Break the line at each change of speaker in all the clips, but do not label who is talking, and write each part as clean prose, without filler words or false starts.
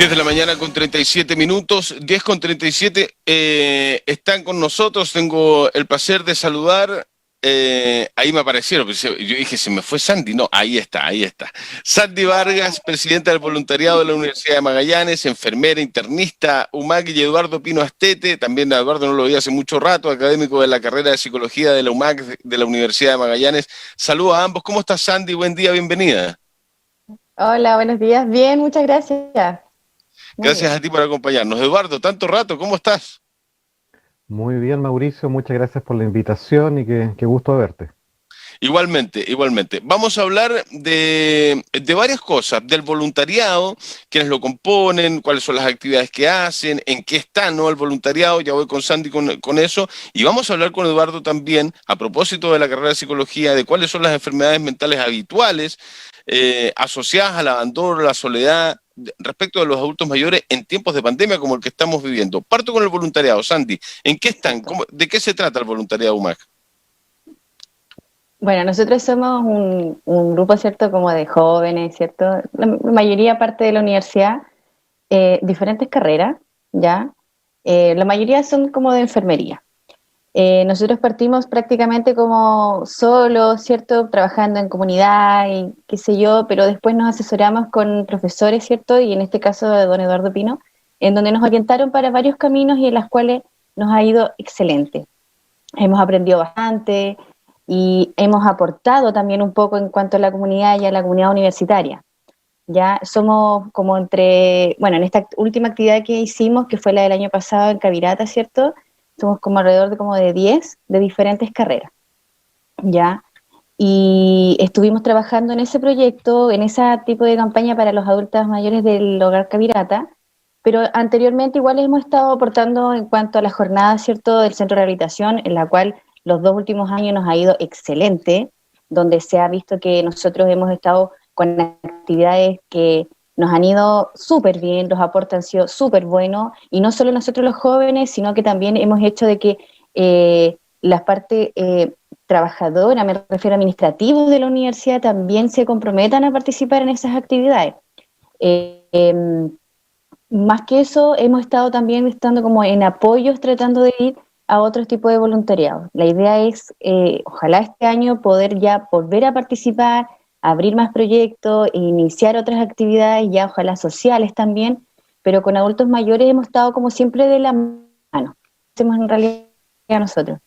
10 de la mañana con 37 minutos, 10 con 37, están con nosotros, tengo el placer de saludar, ahí me aparecieron, pues, yo dije, se me fue Sandy, no, ahí está, ahí está. Sandy Vargas, presidenta del voluntariado de la Universidad de Magallanes, enfermera, internista, UMAC, y Eduardo Pino Astete, también a Eduardo no lo vi hace mucho rato, académico de la carrera de Psicología de la UMAC, de la Universidad de Magallanes. Saludos a ambos, ¿cómo estás, Sandy? Buen día, bienvenida.
Hola, buenos días. Bien, muchas gracias. Muy
Gracias
bien.
a ti por acompañarnos. Eduardo, tanto rato, ¿cómo estás?
Muy bien, Mauricio, muchas gracias por la invitación y qué gusto verte.
Igualmente, igualmente. Vamos a hablar de varias cosas, del voluntariado, quiénes lo componen, cuáles son las actividades que hacen, en qué está, ¿no?, el voluntariado. Ya voy con Sandy con eso. Y vamos a hablar con Eduardo también, a propósito de la carrera de psicología, de cuáles son las enfermedades mentales habituales asociadas al abandono, la soledad, respecto de los adultos mayores en tiempos de pandemia como el que estamos viviendo. Parto con el voluntariado. Sandy, ¿en qué están?
Perfecto.
¿De qué se trata el voluntariado UMAC?
Bueno, nosotros somos un grupo, ¿cierto? Como de jóvenes, ¿cierto? La mayoría parte de la universidad, diferentes carreras, ¿ya? La mayoría son como de enfermería. Nosotros partimos prácticamente como solos, ¿cierto? Trabajando en comunidad y qué sé yo, pero después nos asesoramos con profesores, ¿cierto? Y en este caso de don Eduardo Pino, en donde nos orientaron para varios caminos y en las cuales nos ha ido excelente. Hemos aprendido bastante y hemos aportado también un poco en cuanto a la comunidad y a la comunidad universitaria. Ya somos como bueno, en esta última actividad que hicimos, que fue la del año pasado en Cavirata, ¿cierto? Somos como alrededor de como de 10 de diferentes carreras, ¿ya? Y estuvimos trabajando en ese proyecto, en ese tipo de campaña para los adultos mayores del Hogar Cavirata, pero anteriormente igual hemos estado aportando en cuanto a la jornada, ¿cierto?, del centro de rehabilitación, en la cual los 2 últimos años nos ha ido excelente, donde se ha visto que nosotros hemos estado con actividades que nos han ido súper bien, los aportes han sido súper buenos, y no solo nosotros los jóvenes, sino que también hemos hecho de que la parte trabajadora, me refiero a administrativos de la universidad, también se comprometan a participar en esas actividades. Eh, eh, Más que eso, hemos estado también estando como en apoyos, tratando de ir a otros tipos de voluntariado. La idea es, ojalá este año poder ya volver a participar, abrir más proyectos e iniciar otras actividades, ya ojalá sociales también, pero con adultos mayores hemos estado como siempre de la mano. Hacemos en realidad nosotros.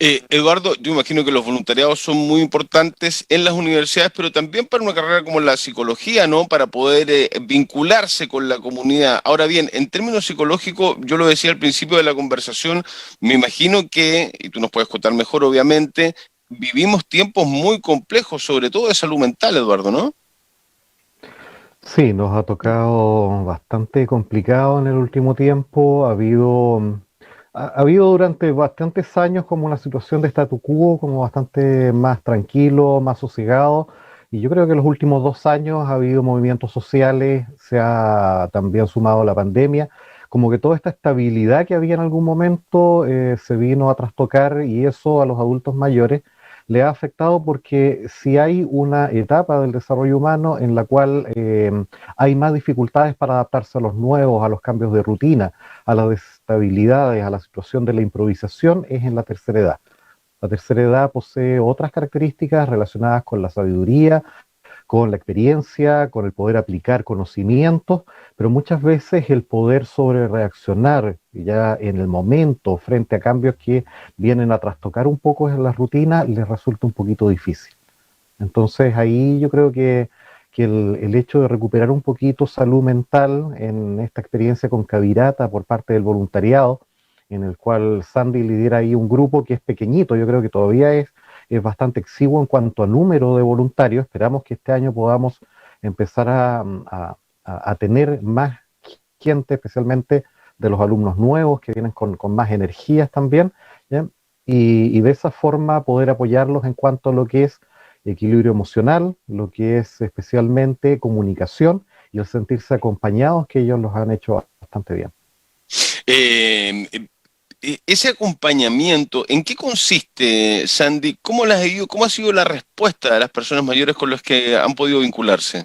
Eduardo, yo imagino que los voluntariados son muy importantes en las universidades, pero también para una carrera como la psicología, ¿no? Para poder vincularse con la comunidad. Ahora bien, en términos psicológicos, yo lo decía al principio de la conversación, me imagino que, y tú nos puedes contar mejor, obviamente, vivimos tiempos muy complejos, sobre todo de salud mental, Eduardo, ¿no?
Sí, nos ha tocado bastante complicado en el último tiempo. Ha habido durante bastantes años como una situación de statu quo, como bastante más tranquilo, más sosegado. Y yo creo que en los últimos 2 años ha habido movimientos sociales, se ha también sumado la pandemia, como que toda esta estabilidad que había en algún momento se vino a trastocar y eso a los adultos mayores le ha afectado porque si hay una etapa del desarrollo humano en la cual hay más dificultades para adaptarse a los nuevos, a los cambios de rutina, a las desestabilidades, a la situación de la improvisación, es en la tercera edad. La tercera edad posee otras características relacionadas con la sabiduría, con la experiencia, con el poder aplicar conocimientos, pero muchas veces el poder sobre reaccionar ya en el momento frente a cambios que vienen a trastocar un poco en la rutina les resulta un poquito difícil. Entonces ahí yo creo que el hecho de recuperar un poquito salud mental en esta experiencia con Cavirata por parte del voluntariado, en el cual Sandy lidera ahí un grupo que es pequeñito, yo creo que todavía es bastante exiguo en cuanto a número de voluntarios. Esperamos que este año podamos empezar a tener más gente, especialmente de los alumnos nuevos que vienen con más energías también, ¿ya? Y de esa forma poder apoyarlos en cuanto a lo que es equilibrio emocional, lo que es especialmente comunicación y el sentirse acompañados, que ellos los han hecho bastante bien.
Eh, Ese acompañamiento, ¿en qué consiste, Sandy? ¿Cómo ha sido la respuesta de las personas mayores con las que han podido vincularse?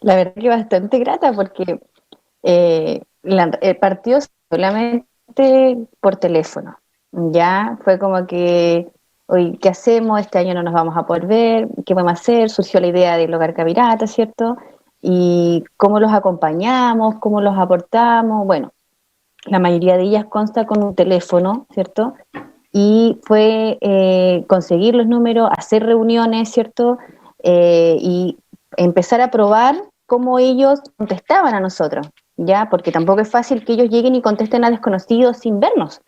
La verdad que bastante grata porque partió solamente por teléfono. Ya fue como que, hoy, ¿qué hacemos? Este año no nos vamos a poder ver, ¿qué vamos a hacer? Surgió la idea del Hogar Cavirata, ¿cierto? Y cómo los acompañamos, cómo los aportamos. Bueno, la mayoría de ellas consta con un teléfono, ¿cierto? Y fue conseguir los números, hacer reuniones, ¿cierto? Y empezar a probar cómo ellos contestaban a nosotros, ¿ya? Porque tampoco es fácil que ellos lleguen y contesten a desconocidos sin vernos.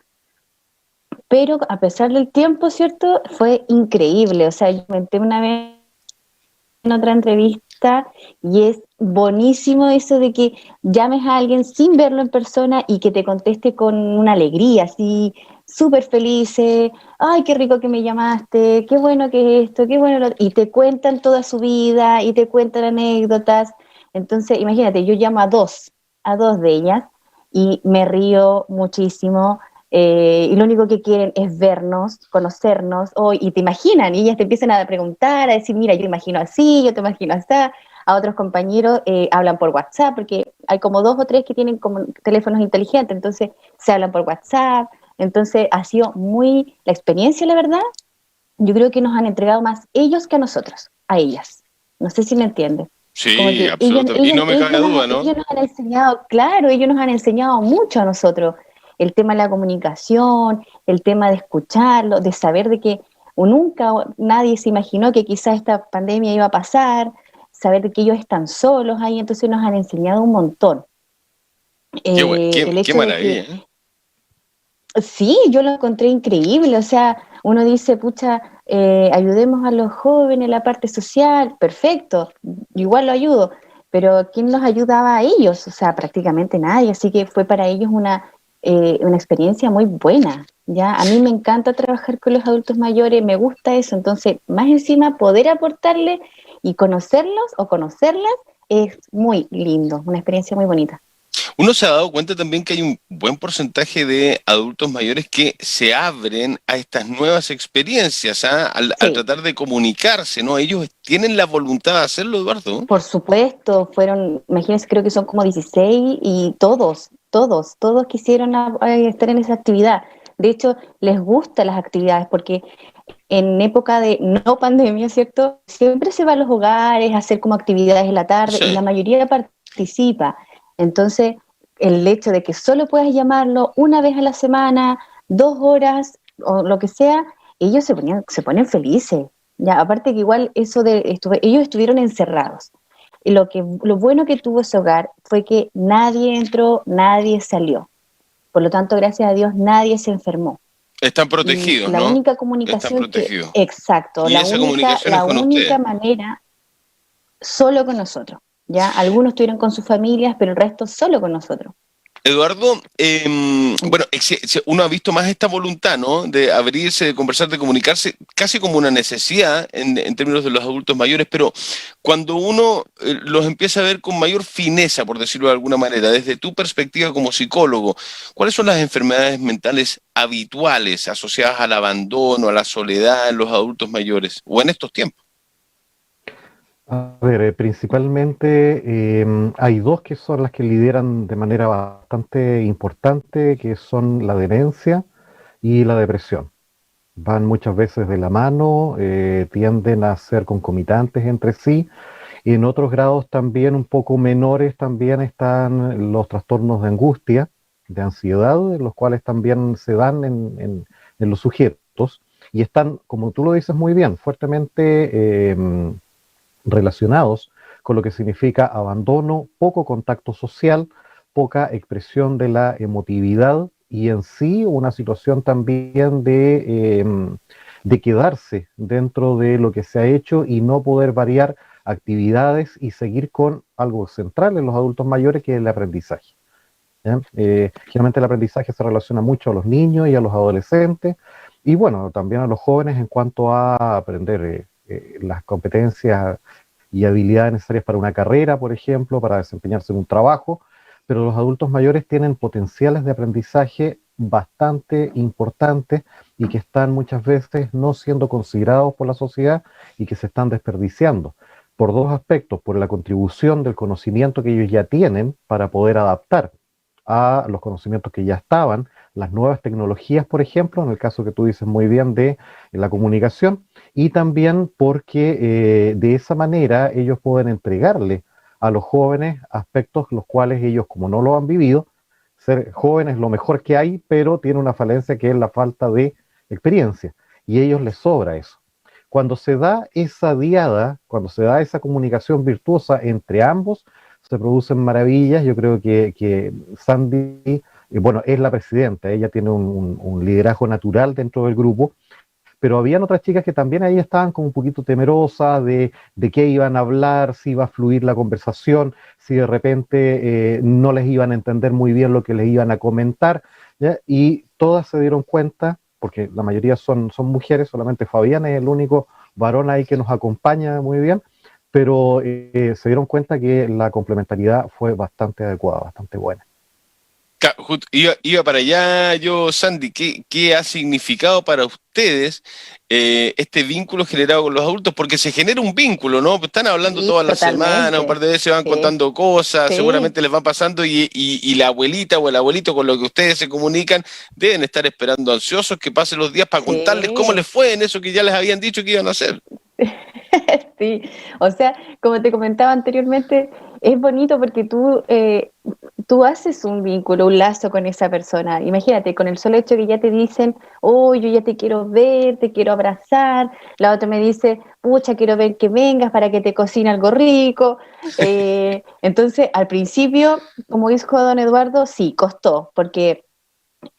Pero a pesar del tiempo, ¿cierto? Fue increíble. O sea, yo comenté una vez en otra entrevista y es buenísimo eso de que llames a alguien sin verlo en persona y que te conteste con una alegría, así súper felices, ay, qué rico que me llamaste, qué bueno que es esto, qué bueno y te cuentan toda su vida y te cuentan anécdotas. Entonces, imagínate, yo llamo a dos de ellas y me río muchísimo, y lo único que quieren es vernos, conocernos, y te imaginan, y ellas te empiezan a preguntar, a decir, mira, yo imagino así, yo te imagino así. A otros compañeros hablan por WhatsApp, porque hay como dos o tres que tienen como teléfonos inteligentes, entonces se hablan por WhatsApp. Entonces ha sido muy, la experiencia, la verdad, yo creo que nos han entregado más ellos que a nosotros, a ellas. No sé si me entienden. Como
Sí,
que
absolutamente. Y no me cabe duda, ¿no?
ellos nos han enseñado, claro, ellos nos han enseñado mucho a nosotros. El tema de la comunicación, el tema de escucharlo, de saber de que nunca nadie se imaginó que quizás esta pandemia iba a pasar, saber de que ellos están solos ahí, entonces nos han enseñado un montón. El
Qué
hecho de
maravilla,
que
¿eh?
sí, yo lo encontré increíble, o sea, uno dice, pucha, ayudemos a los jóvenes en la parte social, perfecto, igual lo ayudo, pero ¿quién los ayudaba a ellos? O sea, prácticamente nadie, así que fue para ellos una experiencia muy buena, ¿ya? A mí me encanta trabajar con los adultos mayores, me gusta eso, entonces, más encima, poder aportarles y conocerlos o conocerlas es muy lindo, una experiencia muy bonita.
Uno se ha dado cuenta también que hay un buen porcentaje de adultos mayores que se abren a estas nuevas experiencias, ¿ah? Al
Sí.
tratar de comunicarse, ¿no? Ellos tienen la voluntad de hacerlo, Eduardo.
Por supuesto, fueron, imagínense, creo que son como 16 y todos quisieron estar en esa actividad. De hecho, les gustan las actividades porque en época de no pandemia, ¿cierto? Siempre se va a los hogares a hacer como actividades en la tarde y la
Sí.
mayoría participa. Entonces, el hecho de que solo puedas llamarlo una vez a la semana, 2 horas o lo que sea, ellos se ponen felices. Ya, aparte que igual eso ellos estuvieron encerrados. Y lo bueno que tuvo ese hogar fue que nadie entró, nadie salió. Por lo tanto, gracias a Dios, nadie se enfermó.
Están
Y
protegidos,
la
¿no?
única
Están
comunicación
protegidos.
exacto,
Y esa comunicación es
la
con
única
ustedes.
manera, solo con nosotros. Ya, algunos estuvieron con sus familias, pero el resto solo con nosotros.
Eduardo, bueno, uno ha visto más esta voluntad, ¿no? De abrirse, de conversar, de comunicarse, casi como una necesidad en términos de los adultos mayores, pero cuando uno los empieza a ver con mayor fineza, por decirlo de alguna manera, desde tu perspectiva como psicólogo, ¿cuáles son las enfermedades mentales habituales asociadas al abandono, a la soledad en los adultos mayores o en estos tiempos?
A ver, principalmente hay dos que son las que lideran de manera bastante importante, que son la demencia y la depresión. Van muchas veces de la mano, tienden a ser concomitantes entre sí, y en otros grados también un poco menores también están los trastornos de angustia, de ansiedad, los cuales también se dan en los sujetos y están, como tú lo dices muy bien, fuertemente relacionados con lo que significa abandono, poco contacto social, poca expresión de la emotividad y en sí una situación también de quedarse dentro de lo que se ha hecho y no poder variar actividades y seguir con algo central en los adultos mayores, que es el aprendizaje. ¿Ya? Generalmente el aprendizaje se relaciona mucho a los niños y a los adolescentes y bueno, también a los jóvenes en cuanto a aprender las competencias y habilidades necesarias para una carrera, por ejemplo, para desempeñarse en un trabajo, pero los adultos mayores tienen potenciales de aprendizaje bastante importantes y que están muchas veces no siendo considerados por la sociedad y que se están desperdiciando. por dos aspectos, por la contribución del conocimiento que ellos ya tienen para poder adaptar a los conocimientos que ya estaban, las nuevas tecnologías, por ejemplo, en el caso que tú dices muy bien de la comunicación, y también porque de esa manera ellos pueden entregarle a los jóvenes aspectos los cuales ellos, como no lo han vivido, ser jóvenes es lo mejor que hay, pero tiene una falencia que es la falta de experiencia, y a ellos les sobra eso. Cuando se da esa diada, cuando se da esa comunicación virtuosa entre ambos, se producen maravillas. Yo creo que Sandy, bueno, es la presidenta, ella tiene un liderazgo natural dentro del grupo, pero habían otras chicas que también ahí estaban como un poquito temerosas de qué iban a hablar, si iba a fluir la conversación, si de repente no les iban a entender muy bien lo que les iban a comentar, ¿ya? Y todas se dieron cuenta, porque la mayoría son mujeres, solamente Fabián es el único varón ahí que nos acompaña muy bien, pero se dieron cuenta que la complementariedad fue bastante adecuada, bastante buena.
Iba para allá yo, Sandy, ¿qué ha significado para ustedes este vínculo generado con los adultos? Porque se genera un vínculo, ¿no? Están hablando
Sí,
todas las semanas, un par
totalmente.
de veces van
Sí,
contando cosas,
sí,
seguramente les van pasando y la abuelita o el abuelito con lo que ustedes se comunican deben estar esperando ansiosos que pasen los días para contarles cómo les
sí.
fue en eso que ya les habían dicho que iban a hacer.
Sí, o sea, como te comentaba anteriormente, es bonito porque tú haces un vínculo, un lazo con esa persona. Imagínate, con el solo hecho que ya te dicen, oh, yo ya te quiero ver, te quiero abrazar, la otra me dice, pucha, quiero ver que vengas para que te cocine algo rico. Entonces, al principio, como dijo don Eduardo, sí, costó, porque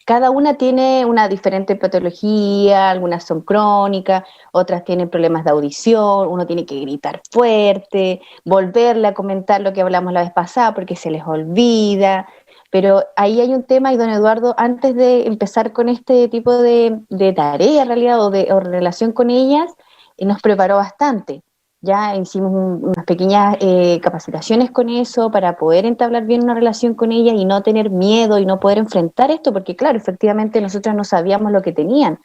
cada una tiene una diferente patología, algunas son crónicas, otras tienen problemas de audición, uno tiene que gritar fuerte, volverle a comentar lo que hablamos la vez pasada porque se les olvida, pero ahí hay un tema y don Eduardo, antes de empezar con este tipo de tarea en realidad o relación con ellas, nos preparó bastante. Ya hicimos unas pequeñas capacitaciones con eso para poder entablar bien una relación con ellas y no tener miedo y no poder enfrentar esto, porque claro, efectivamente nosotros no sabíamos lo que tenían.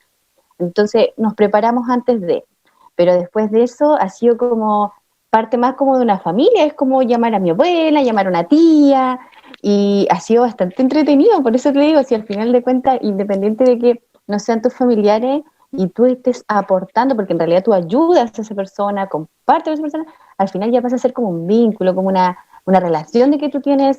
Entonces nos preparamos antes de, pero después de eso ha sido como parte más como de una familia, es como llamar a mi abuela, llamar a una tía, y ha sido bastante entretenido, por eso te digo, si al final de cuentas, independiente de que no sean tus familiares y tú estés aportando, porque en realidad tú ayudas a esa persona, compartes con esa persona, al final ya pasa a ser como un vínculo, como una relación de que tú tienes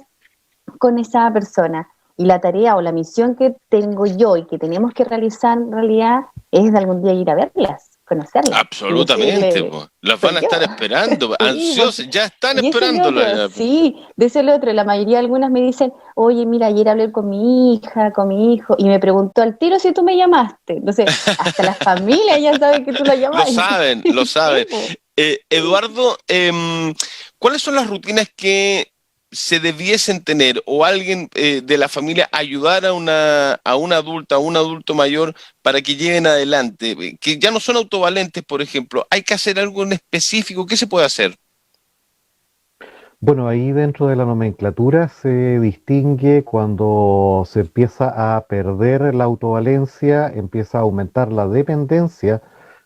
con esa persona. Y la tarea o la misión que tengo yo y que tenemos que realizar en realidad es de algún día ir a verlas, conocerlas y
Absolutamente,
decirle,
pues. Las van
soy
a
yo.
estar esperando,
Sí, porque,
ansiosas, ya están
y eso es lo
esperándolas
otro,
ya, pues.
sí, de eso es lo otro. La mayoría, algunas me dicen, oye, mira, ayer hablé con mi hija, con mi hijo, y me preguntó al tiro si tú me llamaste. Entonces, hasta la familia ya sabe que tú la
Lo
llamas.
saben, lo
Sí,
saben.
po.
Eduardo, ¿cuáles son las rutinas que se debiesen tener o alguien de la familia ayudar a una adulta, a un adulto mayor para que lleven adelante? Que ya no son autovalentes, por ejemplo. ¿Hay que hacer algo en específico? ¿Qué se puede hacer?
Bueno, ahí dentro de la nomenclatura se distingue cuando se empieza a perder la autovalencia, empieza a aumentar la dependencia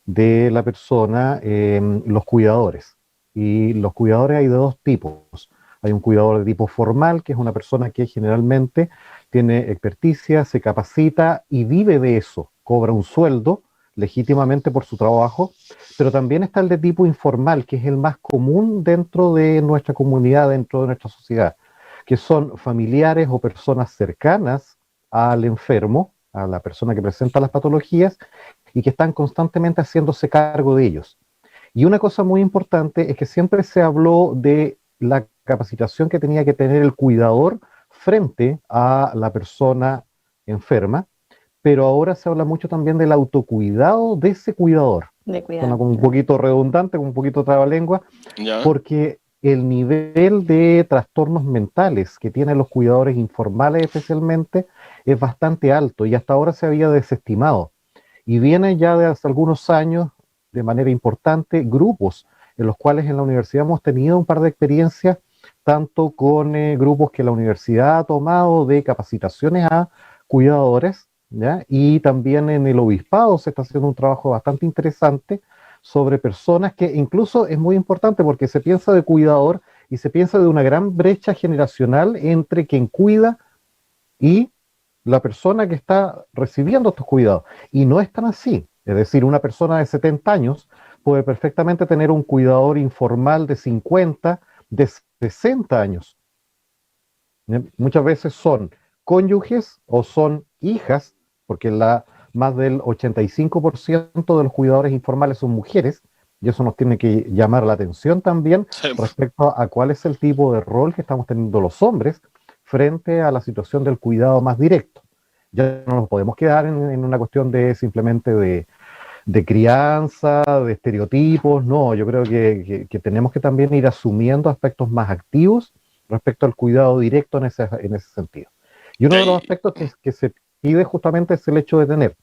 de la persona en los cuidadores. Y los cuidadores hay de dos tipos. Hay un cuidador de tipo formal, que es una persona que generalmente tiene experticia, se capacita y vive de eso, cobra un sueldo legítimamente por su trabajo, pero también está el de tipo informal, que es el más común dentro de nuestra comunidad, dentro de nuestra sociedad, que son familiares o personas cercanas al enfermo, a la persona que presenta las patologías, y que están constantemente haciéndose cargo de ellos. Y una cosa muy importante es que siempre se habló de la capacitación que tenía que tener el cuidador frente a la persona enferma, pero ahora se habla mucho también del autocuidado de ese cuidador.
De
Suena
cuidado,
como un
claro.
poquito redundante, como un poquito trabalengua,
¿Ya?
porque el nivel de trastornos mentales que tienen los cuidadores informales especialmente es bastante alto y hasta ahora se había desestimado. Y viene ya de hace algunos años, de manera importante, grupos en los cuales en la universidad hemos tenido un par de experiencias, tanto con grupos que la universidad ha tomado de capacitaciones a cuidadores, ¿ya? Y también en el obispado se está haciendo un trabajo bastante interesante sobre personas que incluso es muy importante porque se piensa de cuidador y se piensa de una gran brecha generacional entre quien cuida y la persona que está recibiendo estos cuidados. Y no es tan así. Es decir, una persona de 70 años puede perfectamente tener un cuidador informal de 50, de 60 años. Muchas veces son cónyuges o son hijas, porque más del 85% de los cuidadores informales son mujeres, y eso nos tiene que llamar la atención también respecto a cuál es el tipo de rol que estamos teniendo los hombres frente a la situación del cuidado más directo. Ya no nos podemos quedar en una cuestión de simplemente de crianza, de estereotipos, no, yo creo que tenemos que también ir asumiendo aspectos más activos respecto al cuidado directo en ese sentido. Y uno de los aspectos que se pide justamente es el hecho de tener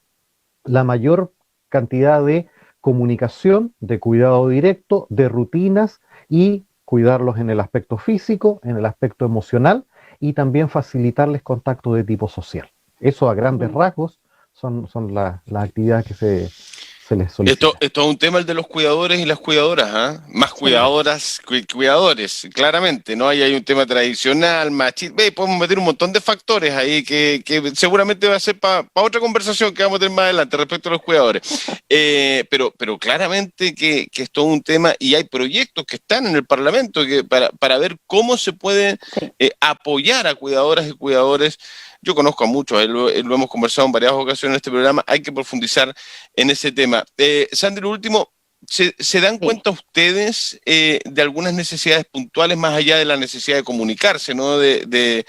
la mayor cantidad de comunicación, de cuidado directo, de rutinas y cuidarlos en el aspecto físico, en el aspecto emocional y también facilitarles contacto de tipo social. Eso a grandes rasgos son las actividades que se les solicita.
Esto es un tema el de los cuidadores y las cuidadoras, ¿ah? Más cuidadoras, cuidadores, claramente, ¿no? Ahí hay un tema tradicional, machista, podemos meter un montón de factores ahí que seguramente va a ser para otra conversación que vamos a tener más adelante respecto a los cuidadores. Pero claramente que es todo un tema y hay proyectos que están en el Parlamento para ver cómo se puede apoyar a cuidadoras y cuidadores. Yo conozco a muchos, lo hemos conversado en varias ocasiones en este programa, hay que profundizar en ese tema. Sandra, lo último, ¿se dan cuenta ustedes de algunas necesidades puntuales más allá de la necesidad de comunicarse, ¿no? De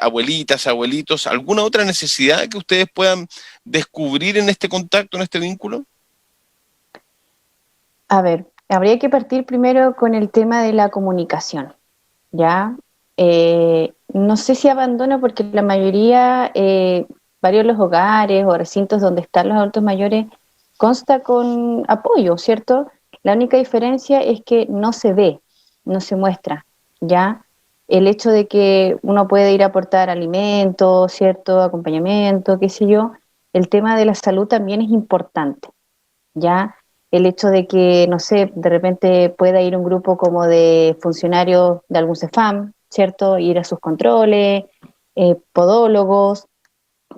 abuelitas, abuelitos, alguna otra necesidad que ustedes puedan descubrir en este contacto, en este vínculo?
A ver, habría que partir primero con el tema de la comunicación, ¿ya? No sé si abandono porque la mayoría, varios de los hogares o recintos donde están los adultos mayores consta con apoyo, ¿cierto? La única diferencia es que no se ve, no se muestra, ¿ya? El hecho de que uno puede ir a aportar alimentos, ¿cierto? Acompañamiento, qué sé yo, el tema de la salud también es importante, ¿ya? El hecho de que, no sé, de repente pueda ir un grupo como de funcionarios de algún CEFAM, ¿cierto? Ir a sus controles, podólogos,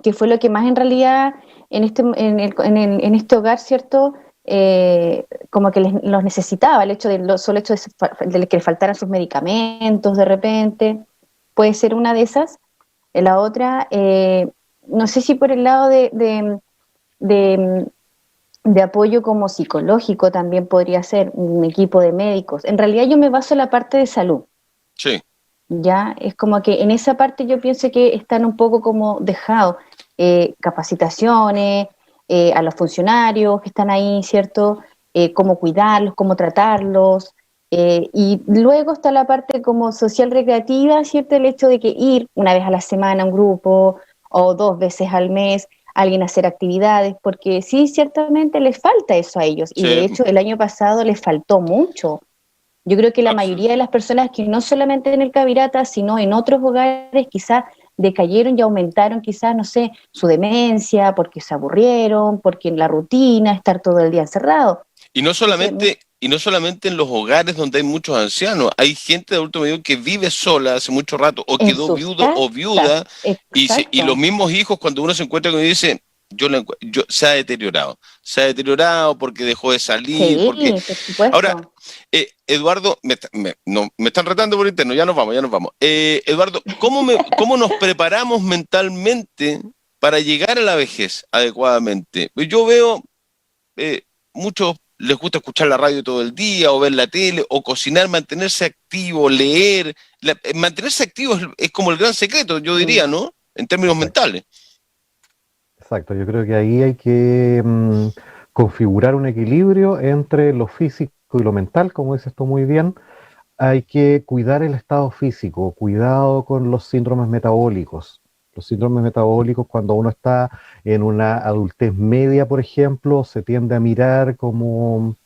que fue lo que más en realidad en este hogar, ¿cierto? Como que los necesitaba, solo hecho de que le faltaran sus medicamentos de repente, puede ser una de esas. La otra, no sé si por el lado de apoyo como psicológico también podría ser un equipo de médicos. En realidad yo me baso en la parte de salud.
Sí.
Ya, es como que en esa parte yo pienso que están un poco como dejados capacitaciones a los funcionarios que están ahí, ¿cierto? Cómo cuidarlos, cómo tratarlos. Y luego está la parte como social recreativa, ¿cierto? El hecho de que ir una vez a la semana a un grupo o 2 veces al mes, alguien a hacer actividades, porque sí, ciertamente les falta eso a ellos. Y de hecho el año pasado les faltó mucho. Yo creo que la mayoría de las personas que no solamente en el Cavirata, sino en otros hogares, quizás decayeron y aumentaron quizás, no sé, su demencia, porque se aburrieron, porque en la rutina, estar todo el día encerrado.
Y no solamente en los hogares donde hay muchos ancianos, hay gente de adulto mayor que vive sola hace mucho rato, o quedó viudo o viuda, y los mismos hijos, cuando uno se encuentra con ellos, dicen, se ha deteriorado porque dejó de salir,
sí,
porque...
por supuesto.
Ahora, Eduardo, me están retando por interno, ya nos vamos. Eduardo, ¿cómo nos preparamos mentalmente para llegar a la vejez adecuadamente? Yo veo muchos les gusta escuchar la radio todo el día, o ver la tele, o cocinar, mantenerse activo, leer. Mantenerse activo es como el gran secreto, yo diría, ¿no? En términos mentales.
Exacto, yo creo que ahí hay que configurar un equilibrio entre lo físico y lo mental, como dices tú muy bien. Hay que cuidar el estado físico, cuidado con los síndromes metabólicos. Los síndromes metabólicos, cuando uno está en una adultez media, por ejemplo, se tiende a mirar como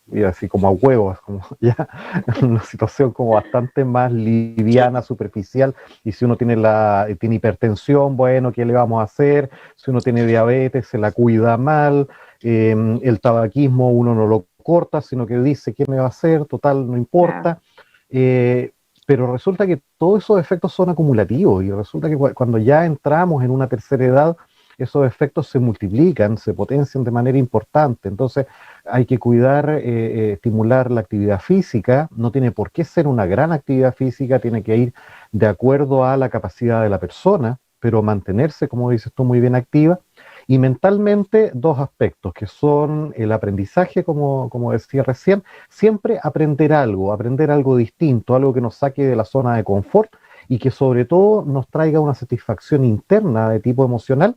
y así como a huevos, como ya una situación como bastante más liviana, superficial, y si uno tiene hipertensión, bueno, ¿qué le vamos a hacer? Si uno tiene diabetes, se la cuida mal, el tabaquismo uno no lo corta, sino que dice, ¿qué me va a hacer? Total, no importa. Eh, pero resulta que todos esos efectos son acumulativos y resulta que cuando ya entramos en una tercera edad, esos efectos se multiplican, se potencian de manera importante. Entonces hay que cuidar, estimular la actividad física. No tiene por qué ser una gran actividad física, tiene que ir de acuerdo a la capacidad de la persona, pero mantenerse, como dices tú, muy bien activa. Y mentalmente, dos aspectos, que son el aprendizaje, como decía recién, siempre aprender algo distinto, algo que nos saque de la zona de confort y que sobre todo nos traiga una satisfacción interna de tipo emocional.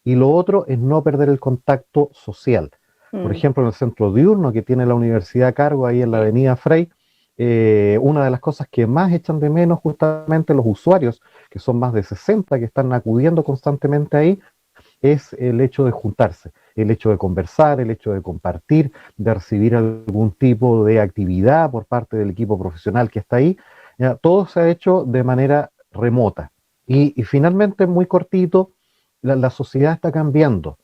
Y lo otro es no perder el contacto social. Por ejemplo, en el centro diurno que tiene la universidad a cargo ahí en la avenida Frey, una de las cosas que más echan de menos justamente los usuarios, que son más de 60 que están acudiendo constantemente ahí, es el hecho de juntarse, el hecho de conversar, el hecho de compartir, de recibir algún tipo de actividad por parte del equipo profesional que está ahí. Ya, todo se ha hecho de manera remota. Y finalmente, muy cortito, la sociedad está cambiando.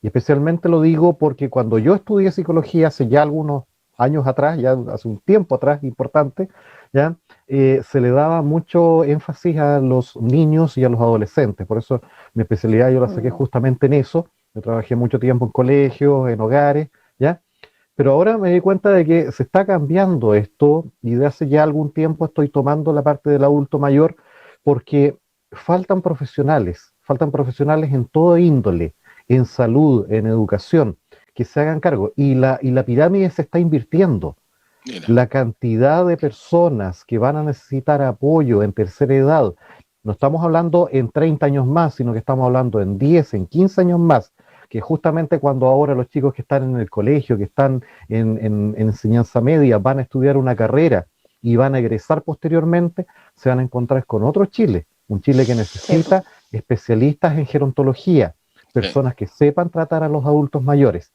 Y especialmente lo digo porque cuando yo estudié psicología hace ya algunos años atrás, ya hace un tiempo atrás importante, ¿ya? Se le daba mucho énfasis a los niños y a los adolescentes. Por eso mi especialidad yo la saqué justamente en eso. Yo trabajé mucho tiempo en colegios, en hogares, ¿ya? Pero ahora me di cuenta de que se está cambiando esto y de hace ya algún tiempo estoy tomando la parte del adulto mayor porque faltan profesionales en todo índole, en salud, en educación, que se hagan cargo. Y la pirámide se está invirtiendo.
Mira.
La cantidad de personas que van a necesitar apoyo en tercera edad, no estamos hablando en 30 años más, sino que estamos hablando en 10, en 15 años más, que justamente cuando ahora los chicos que están en el colegio, que están en enseñanza media, van a estudiar una carrera y van a egresar posteriormente, se van a encontrar con otro Chile, un Chile que necesita especialistas en gerontología, personas que sepan tratar a los adultos mayores.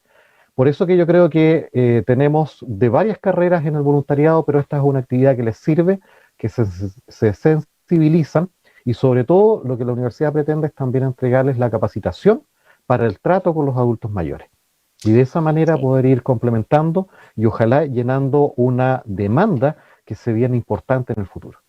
Por eso que yo creo que tenemos de varias carreras en el voluntariado, pero esta es una actividad que les sirve, que se sensibilizan y sobre todo lo que la universidad pretende es también entregarles la capacitación para el trato con los adultos mayores. Y de esa manera poder ir complementando y ojalá llenando una demanda que se viene importante en el futuro.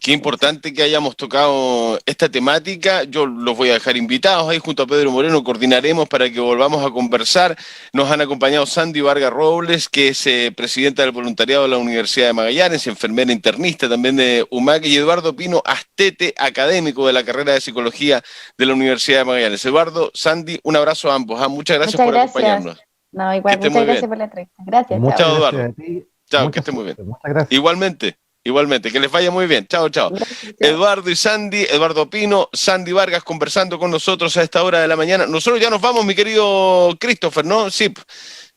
Qué importante que hayamos tocado esta temática. Yo los voy a dejar invitados ahí junto a Pedro Moreno, coordinaremos para que volvamos a conversar. Nos han acompañado Sandy Vargas Robles, que es presidenta del voluntariado de la Universidad de Magallanes, enfermera internista también de UMAC, y Eduardo Pino Astete, académico de la carrera de psicología de la Universidad de Magallanes. Eduardo, Sandy, un abrazo a ambos. Muchas gracias por acompañarnos.
No, igual, muchas gracias por la entrevista. Gracias,
muchas
chao.
gracias
Eduardo.
a ti.
Chao, que esté muy bien.
Muchas gracias.
Igualmente, que les vaya muy bien. Chao.
Gracias,
Eduardo y Sandy, Eduardo Pino, Sandy Vargas conversando con nosotros a esta hora de la mañana. Nosotros ya nos vamos, mi querido Christopher, ¿no? Sí,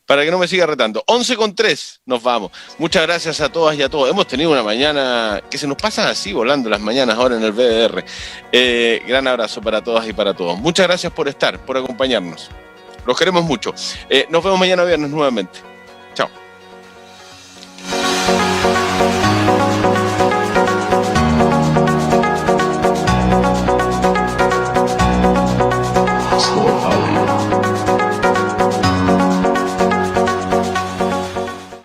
para que no me siga retando. 11:03 nos vamos. Muchas gracias a todas y a todos. Hemos tenido una mañana que se nos pasan así volando las mañanas ahora en el BDR. Gran abrazo para todas y para todos. Muchas gracias por estar, por acompañarnos. Los queremos mucho. Nos vemos mañana viernes nuevamente. Chao.